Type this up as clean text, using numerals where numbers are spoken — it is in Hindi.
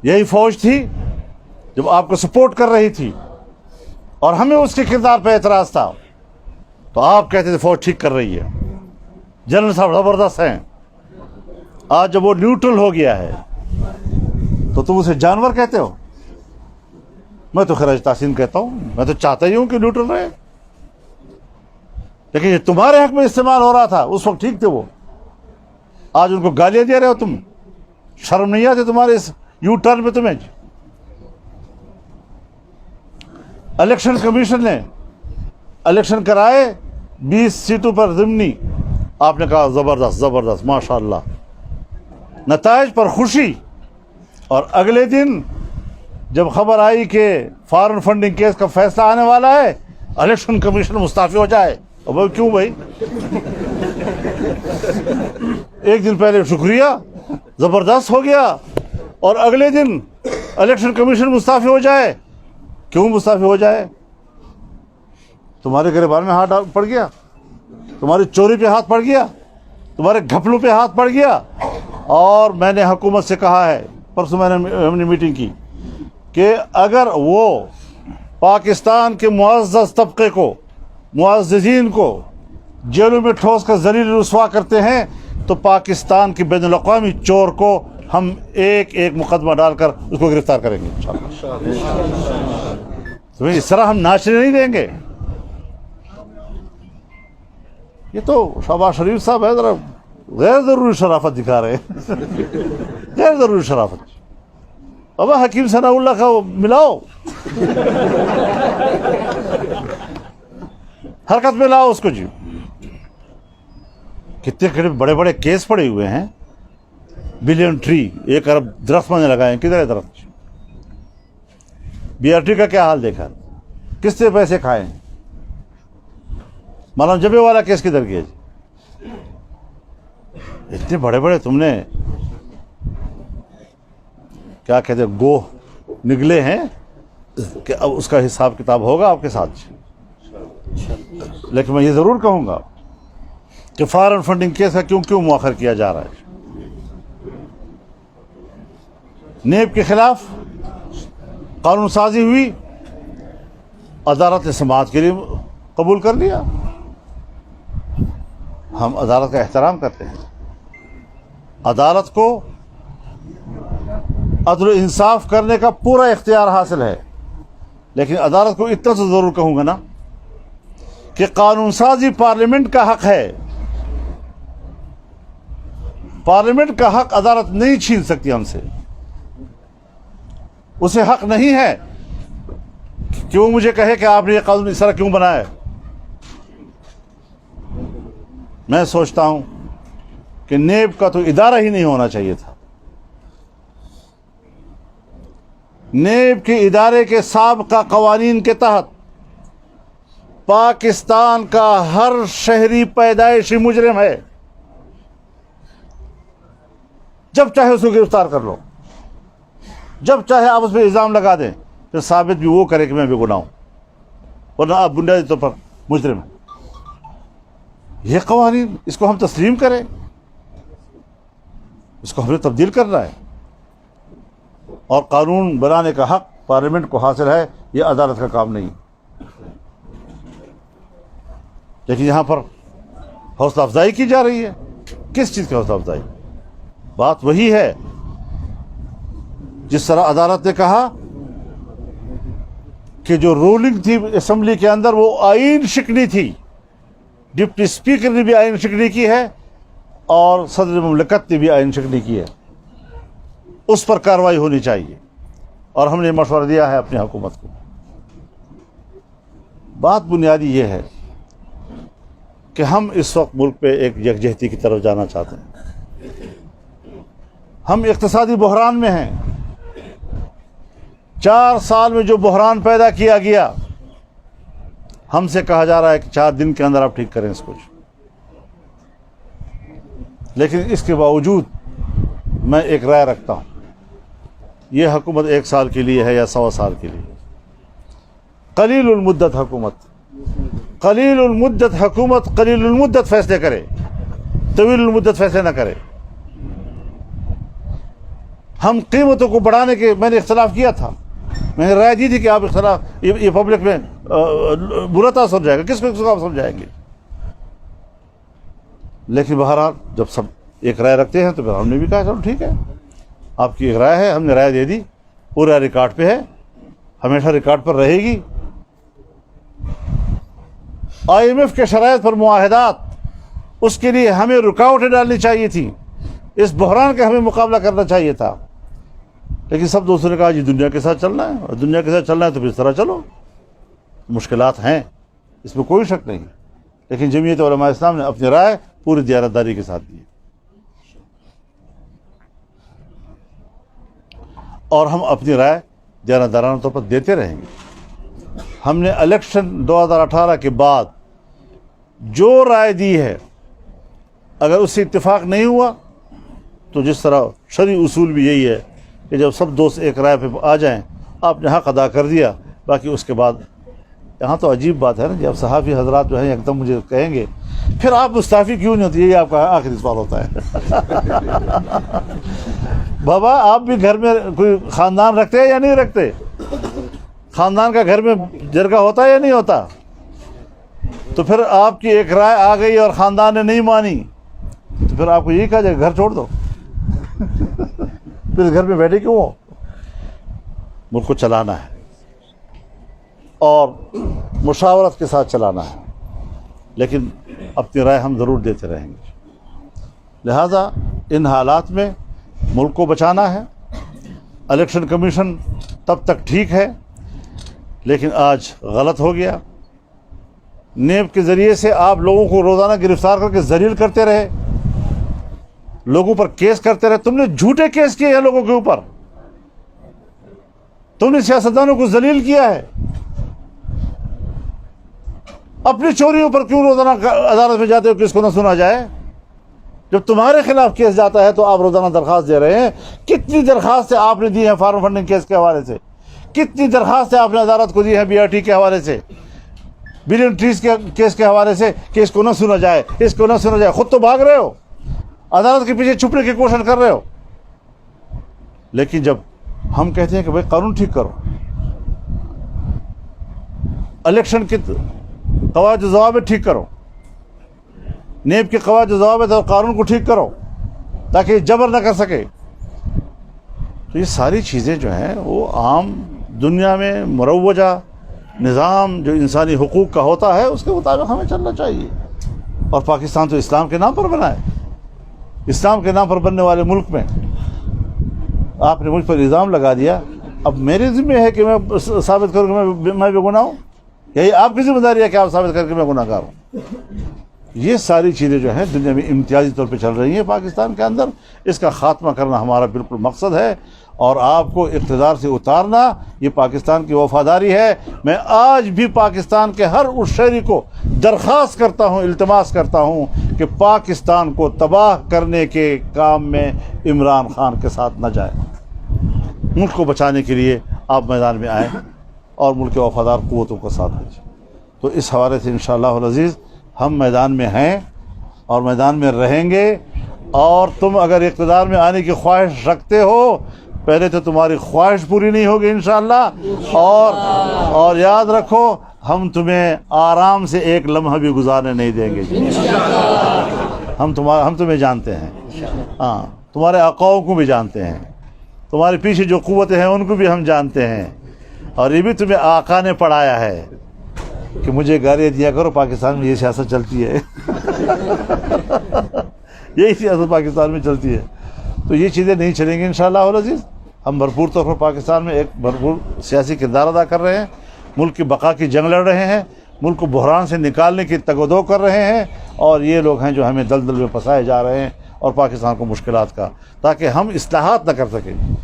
यही फौज थी जब आपको सपोर्ट कर रही थी और हमें उसके किरदार पर एतराज़ था तो आप कहते थे फौज ठीक कर रही है, जनरल साहब ज़बरदस्त हैं। आज जब वो न्यूट्रल हो गया है तो तुम उसे जानवर कहते हो। मैं तो खैर तासीन कहता हूँ, मैं तो चाहता ही हूँ कि न्यूट्रल रहे, लेकिन ये तुम्हारे हक में इस्तेमाल हो रहा था, उस वक्त ठीक थे वो। आज उनको गालियां दे रहे हो तुम, शर्म नहीं आती तुम्हारे इस यू टर्न पे तुम्हें? इलेक्शन कमीशन ने इलेक्शन कराए 20 सीटों पर ज़िमनी, आपने कहा ज़बरदस्त ज़बरदस्त माशाअल्लाह, नताइज पर खुशी। और अगले दिन जब खबर आई कि फॉरेन फंडिंग केस का फैसला आने वाला है, इलेक्शन कमीशन मुस्ताफी हो जाए। अब क्यों भाई? एक दिन पहले शुक्रिया ज़बरदस्त हो गया और अगले दिन इलेक्शन कमीशन मुस्ताफी हो जाए। क्यों मुस्ताफी हो जाए? तुम्हारे गिरबान में हाथ पड़ गया, तुम्हारी चोरी पे हाथ पड़ गया, तुम्हारे घपलों पे हाथ पड़ गया। और मैंने हुकूमत से कहा है, परसों हमने मीटिंग की, कि अगर वो पाकिस्तान के मुअज़्ज़ज़ तबके को, मुअज़्ज़ज़ीन को जेलों में ठोस कर ज़लील रुस्वा करते हैं तो पाकिस्तान के बैनुल-अक़वामी चोर को हम एक एक मुकदमा डालकर उसको गिरफ्तार करेंगे इंशाअल्लाह। तो इस तरह हम नाचने नहीं देंगे। ये तो शहबाज शरीफ साहब है, ज़रा गैर ज़रूरी शराफत दिखा रहे हैं। गैर ज़रूरी शराफत। अब हकीम सनाउल्लाह का मिलाओ, हरकत में लाओ उसको जी। कितने बड़े बड़े केस पड़े हुए हैं, बिलियन ट्री, 1 अरब दरख्त मैंने लगाए हैं, किधर है दरख्त? BRT का क्या हाल देखा, किससे पैसे खाए? मौलाना जबे वाला केस किधर गया जी? इतने बड़े बड़े तुमने क्या कहते हैं गोह निगले हैं कि अब उसका हिसाब किताब होगा आपके साथ। लेकिन मैं ये ज़रूर कहूँगा कि फॉरेन फंडिंग केस का क्यों मुअख्खर किया जा रहा है। नेब के खिलाफ कानून साजी हुई, अदालत ने समाअत के लिए कबूल कर लिया। हम अदालत का एहतराम करते हैं, अदालत को अदल इंसाफ करने का पूरा इख्तियार हासिल है। लेकिन अदालत को इतना तो ज़रूर कहूँगा ना कि कानून साजी पार्लियामेंट का हक है, पार्लियामेंट का हक अदालत नहीं छीन सकती हमसे। उसे हक नहीं है कि वो मुझे कहे कि आपने ये कानून इस तरह क्यों बनाया। मैं सोचता हूं कि नेब का तो इदारा ही नहीं होना चाहिए था। नेब के इदारे के साबिक़ा क़वानीन के तहत पाकिस्तान का हर शहरी पैदाइशी मुजरिम है, जब चाहे उसको गिरफ्तार कर लो, जब चाहे आप उस पर इल्ज़ाम लगा दें, फिर साबित भी वो करे कि मैं बेगुनाह हूं, वरना आप बुनियादी तौर पर मुजरिम हैं। ये क़वानीन, इसको हम तस्लीम करें, इसको हमें तब्दील करना है। और कानून बनाने का हक पार्लियामेंट को हासिल है, ये अदालत का काम नहीं। लेकिन यहाँ पर हौसला अफजाई की जा रही है। किस चीज़ की हौसला अफजाई? बात वही है जिस तरह अदालत ने कहा कि जो रूलिंग थी असेंबली के अंदर वो आईन शिकनी थी, डिप्टी स्पीकर ने भी आईन शिकनी की है और सदर मुमलिकत ने भी आईन शिकनी की है, उस पर कार्रवाई होनी चाहिए। और हमने मशवरा दिया है अपनी हुकूमत को। बात बुनियादी ये है कि हम इस वक्त मुल्क पे एक यकजहती की तरफ जाना चाहते हैं। हम इक़्तिसादी बहरान में हैं। 4 साल में जो बहरान पैदा किया गया, हमसे कहा जा रहा है कि 4 दिन के अंदर आप ठीक करें इसको। लेकिन इसके बावजूद मैं एक राय रखता हूँ, ये हुकूमत 1 साल के लिए है या 100 साल के लिए। कलीलुल मुद्दत हुकूमत, कलीलुल मुद्दत हुकूमत कलीलुल मुद्दत फैसले करे, तवीलुल मुद्दत फैसले ना करे। हम कीमतों को बढ़ाने के मैंने इख्तलाफ किया था, मैंने राय दी थी कि आप इख्तलाफ ये पब्लिक में बुरा तासर जाएगा, किसको आप समझाएंगे। लेकिन बहरहाल जब सब एक राय रखते हैं तो फिर हमने भी कहा चलो ठीक है, आपकी एक राय है, हमने राय दे दी, पूरा रिकॉर्ड पे है, हमेशा रिकॉर्ड पर रहेगी। IMF के शराइत पर मुआहदात, उसके लिए हमें रुकावटें डालनी चाहिए थी, इस बहरान का हमें मुकाबला करना चाहिए था। लेकिन सब दोस्तों ने कहा जी दुनिया के साथ चलना है, और दुनिया के साथ चलना है तो फिर इस तरह चलो। मुश्किलात हैं, इसमें कोई शक नहीं, लेकिन जमीयत उलमा इस्लाम ने अपनी राय पूरी दियानतदारी के साथ दी और हम अपनी राय दियानतदाराना तौर पर देते रहेंगे। हमने इलेक्शन 2018 के बाद जो राय दी है, अगर उससे इत्तेफाक नहीं हुआ तो जिस तरह शरई उसूल भी यही है कि जब सब दोस्त एक राय पे आ जाएं, आपने हक़ अदा कर दिया, बाकी उसके बाद यहाँ तो अजीब बात है ना, जब सहाफ़ी हजरात जो हैं एकदम मुझे कहेंगे फिर आप मुस्ताफ़ी क्यों नहीं होती, यही आपका आखिरी सवाल होता है। बाबा आप भी घर में कोई ख़ानदान रखते हैं या नहीं रखते? ख़ानदान का घर में जरगा होता है या नहीं होता? तो फिर आपकी एक राय आ गई और ख़ानदान ने नहीं मानी तो फिर आपको यही कहा जाए घर छोड़ दो। फिर घर में बैठे क्यों हो? मुल्क को चलाना है और मुशावरत के साथ चलाना है, लेकिन अपनी राय हम ज़रूर देते रहेंगे। लिहाजा इन हालात में मुल्क को बचाना है। इलेक्शन कमीशन तब तक ठीक है, लेकिन आज गलत हो गया। नेब के ज़रिए से आप लोगों को रोज़ाना गिरफ्तार करके जलील करते रहे, लोगों पर केस करते रहे। तुमने झूठे केस किए हैं लोगों के ऊपर, तुमने सियासतदानों को जलील किया है। अपनी चोरियों पर क्यों रोज़ाना अदालत में जाते हो, किसको ना सुना जाए? जब तुम्हारे खिलाफ केस जाता है तो आप रोज़ाना दरख्वास्त दे रहे हैं। कितनी दरख्वास्तें आपने दी हैं फार्म फंडिंग केस के हवाले से, कितनी दरख्वास्तें आपने अदालत को दी हैं BRT के हवाले से, बिलियन ट्रीज के केस के हवाले से कि इसको ना सुना जाए, इसको ना सुना जाए। खुद तो भाग रहे हो, अदालत के पीछे छुपने की कोशिश कर रहे हो। लेकिन जब हम कहते हैं कि भाई कानून ठीक करो, इलेक्शन के कवायद ज़वाबित ठीक करो, नेब के कवायद ज़वाबित और कानून को ठीक करो ताकि जबर ना कर सके, तो ये सारी चीज़ें जो हैं वो आम दुनिया में मुरव्वजा निज़ाम जो इंसानी हुकूक का होता है उसके मुताबिक हमें चलना चाहिए। और पाकिस्तान तो इस्लाम के नाम पर बना है। इस्लाम के नाम पर बनने वाले मुल्क में आपने मुझ पर इल्ज़ाम लगा दिया, अब मेरे ज़िम्मे है कि मैं साबित करूँ कि मैं बेगुनाह हूँ? यही आपकी जिम्मेदारी है कि आप साबित करके मैं गुनाहगार हूँ? ये सारी चीज़ें जो हैं दुनिया में इम्तियाजी तौर पे चल रही हैं पाकिस्तान के अंदर। इसका ख़ात्मा करना हमारा बिल्कुल मकसद है और आपको इक़्तिदार से उतारना ये पाकिस्तान की वफ़ादारी है। मैं आज भी पाकिस्तान के हर उस शहरी को दरख्वास्त करता हूँ, इल्तिमास करता हूँ कि पाकिस्तान को तबाह करने के काम में इमरान खान के साथ न जाए। मुल्क को बचाने के लिए आप मैदान में आए और मुल्क के वफ़ादार क़ुव्वतों का साथ दीजिए। तो इस हवाले से इंशाअल्लाह अज़ीज़ हम मैदान में हैं और मैदान में रहेंगे। और तुम अगर इक़्तिदार में आने की ख्वाहिश रखते हो, पहले तो तुम्हारी ख्वाहिश पूरी नहीं होगी इंशाअल्लाह। और याद रखो, हम तुम्हें आराम से एक लम्हा भी गुजारने नहीं देंगे। हम तुम्हें जानते हैं, हाँ, तुम्हारे आकाओं को भी जानते हैं, तुम्हारे पीछे जो क़ुव्वतें हैं उनको भी हम जानते हैं। और ये भी तुम्हें आका ने पढ़ाया है कि मुझे गालियाँ दिया करो, पाकिस्तान में ये सियासत चलती है। यही सियासत पाकिस्तान में चलती है। तो ये चीज़ें नहीं चलेंगी इंशाअल्लाह अज़ीज़। हम भरपूर तौर पर पाकिस्तान में एक भरपूर सियासी किरदार अदा कर रहे हैं, मुल्क की बका की जंग लड़ रहे हैं, मुल्क को बहरान से निकालने की तगदो कर रहे हैं। और ये लोग हैं जो हमें दलदल में फंसाए जा रहे हैं और पाकिस्तान को मुश्किलात का, ताकि हम इस्लाहात न कर सकें।